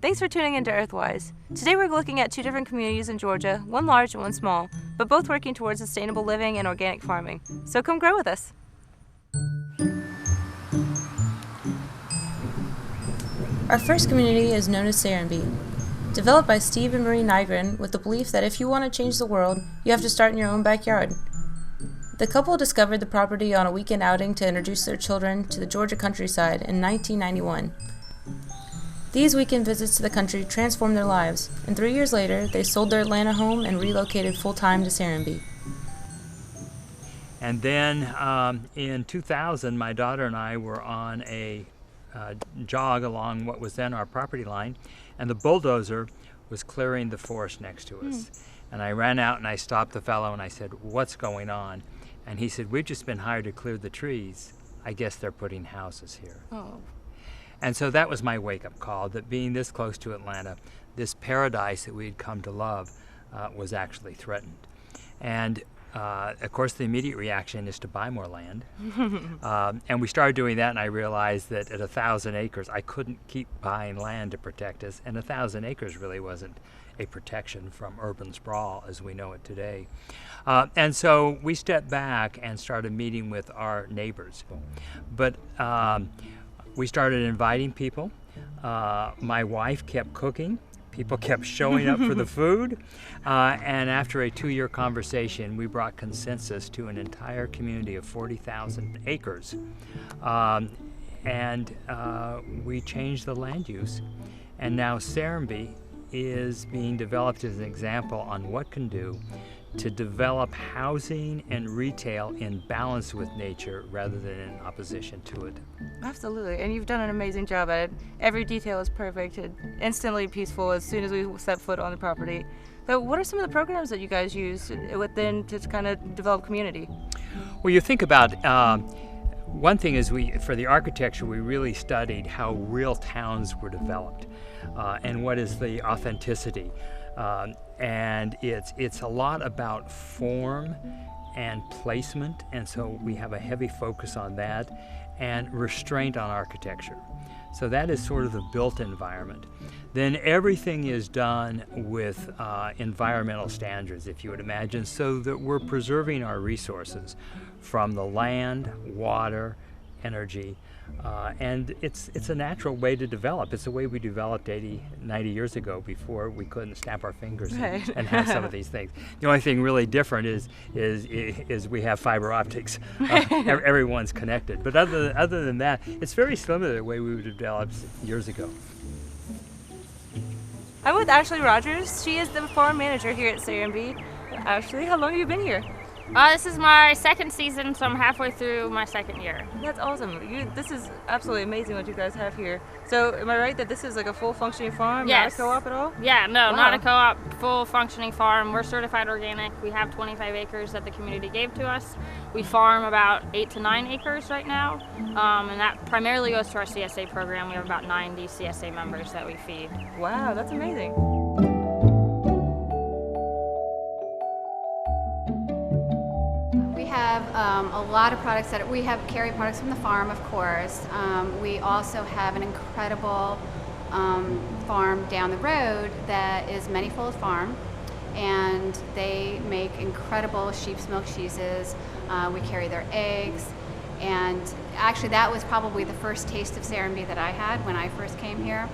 Thanks for tuning into EarthWise. Today we're looking at two different communities in Georgia, one large and one small, but both working towards sustainable living and organic farming. So come grow with us. Our first community is known as Serenbe. Developed by Steve and Marie Nygren with the belief that if you want to change the world, you have to start in your own backyard. The couple discovered the property on a weekend outing to introduce their children to the Georgia countryside in 1991. These weekend visits to the country transformed their lives, and 3 years later, they sold their Atlanta home and relocated full-time to Serenbe. And then in 2000, my daughter and I were on a jog along what was then our property line, and the bulldozer was clearing the forest next to us. And I ran out and I stopped the fellow and I said, "What's going on?" And he said, "We've just been hired to clear the trees. I guess they're putting houses here." Oh. And so that was my wake-up call, that being this close to Atlanta, this paradise that we'd come to love was actually threatened. And of course, the immediate reaction is to buy more land. And we started doing that, and I realized that at 1,000 acres, I couldn't keep buying land to protect us, and 1,000 acres really wasn't a protection from urban sprawl as we know it today. And so we stepped back and started meeting with our neighbors. But we started inviting people. My wife kept cooking. People kept showing up for the food. And after a 2-year conversation, we brought consensus to an entire community of 40,000 acres. And we changed the land use. And now Serenbe is being developed as an example on what can do to develop housing and retail in balance with nature rather than in opposition to it. Absolutely, and you've done an amazing job at it. Every detail is perfect and instantly peaceful as soon as we step foot on the property. So what are some of the programs that you guys use within to kind of develop community? Well, you think about, one thing is for the architecture, we really studied how real towns were developed and what is the authenticity. And it's a lot about form and placement, and so we have a heavy focus on that, and restraint on architecture. So that is sort of the built environment. Then everything is done with environmental standards, if you would imagine, so that we're preserving our resources from the land, water, energy, and it's a natural way to develop. It's the way we developed 80, 90 years ago before we couldn't snap our fingers and have some of these things. The only thing really different is we have fiber optics. Everyone's connected. But other than that, it's very similar to the way we developed years ago. I'm with Ashley Rogers. She is the farm manager here at Serenbe. Ashley, how long have you been here? This is my second season, so I'm halfway through my second year. That's awesome. This is absolutely amazing what you guys have here. So am I right that this is like a full functioning farm, Yes. not a co-op at all? Yeah, no, Wow. not a co-op, full functioning farm. We're certified organic. We have 25 acres that the community gave to us. We farm about 8 to 9 acres right now, and that primarily goes to our CSA program. We have about 90 CSA members that we feed. Wow, that's amazing. We have a lot of products that we have carry products from the farm, of course. We also have an incredible farm down the road that is Manyfold Farm, and they make incredible sheep's milk cheeses. We carry their eggs, and actually that was probably the first taste of Serenbe that I had when I first came here.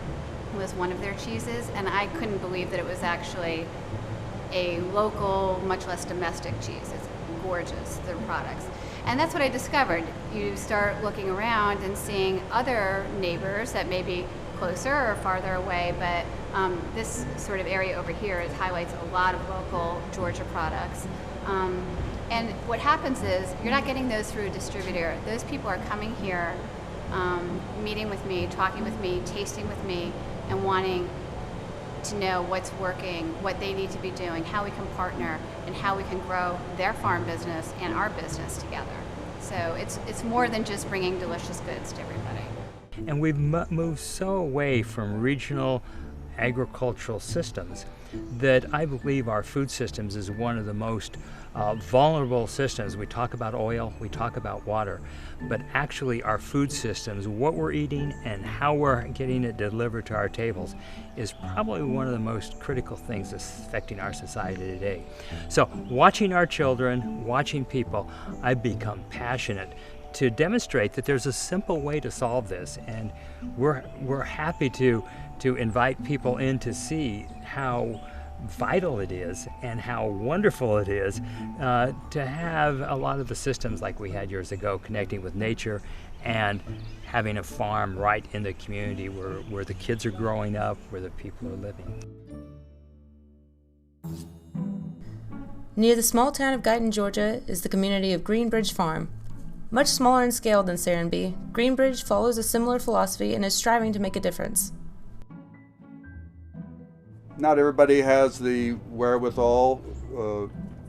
Was one of their cheeses, and I couldn't believe that it was actually a local, much less domestic cheese. It's gorgeous, their products. And that's what I discovered. You start looking around and seeing other neighbors that may be closer or farther away, but this sort of area over here highlights a lot of local Georgia products. And what happens is you're not getting those through a distributor. Those people are coming here, meeting with me, talking with me, tasting with me, and wanting to know what's working, what they need to be doing, how we can partner, and how we can grow their farm business and our business together. So it's more than just bringing delicious goods to everybody. And we've moved so away from regional agricultural systems that I believe our food systems is one of the most vulnerable systems. We talk about oil, we talk about water, but actually our food systems, what we're eating and how we're getting it delivered to our tables, is probably one of the most critical things that's affecting our society today. So watching our children, watching people, I've become passionate to demonstrate that there's a simple way to solve this, and we're happy to invite people in to see how vital it is and how wonderful it is to have a lot of the systems like we had years ago, connecting with nature and having a farm right in the community where the kids are growing up, where the people are living. Near the small town of Guyton, Georgia, is the community of Greenbridge Farm. Much smaller in scale than Serenbe, Greenbridge follows a similar philosophy and is striving to make a difference. Not everybody has the wherewithal,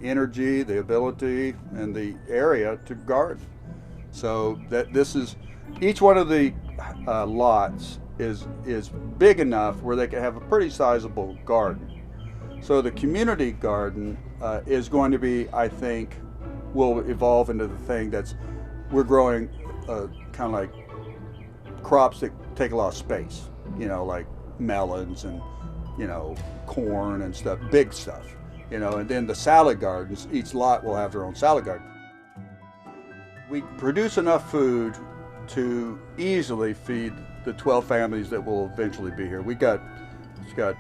energy, the ability, and the area to garden. So that this is, each one of the lots is big enough where they can have a pretty sizable garden. So the community garden is going to be, I think, will evolve into the thing that's, we're growing kind of like crops that take a lot of space, you know, like melons and, you know, corn and stuff, big stuff, you know, and then the salad gardens, each lot will have their own salad garden. We produce enough food to easily feed the 12 families that will eventually be here. It's got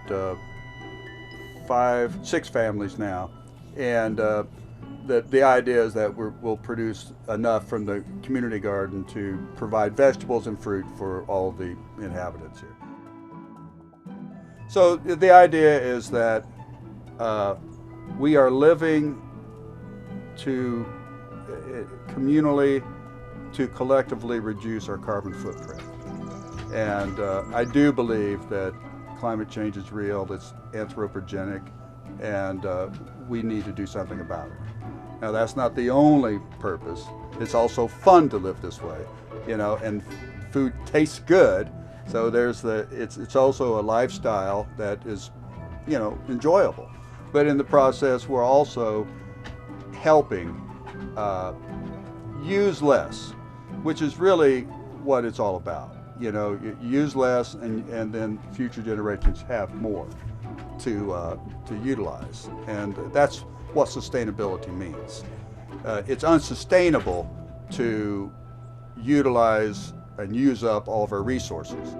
6 families now, and the idea is that we'll produce enough from the community garden to provide vegetables and fruit for all the inhabitants here. So the idea is that we are living to communally to collectively reduce our carbon footprint. And I do believe that climate change is real, it's anthropogenic, and we need to do something about it. Now that's not the only purpose. It's also fun to live this way, you know, and food tastes good. So there's it's also a lifestyle that is, you know, enjoyable. But in the process, we're also helping use less, which is really what it's all about. You know, use less, and then future generations have more to utilize, and that's what sustainability means. It's unsustainable to utilize and use up all of our resources.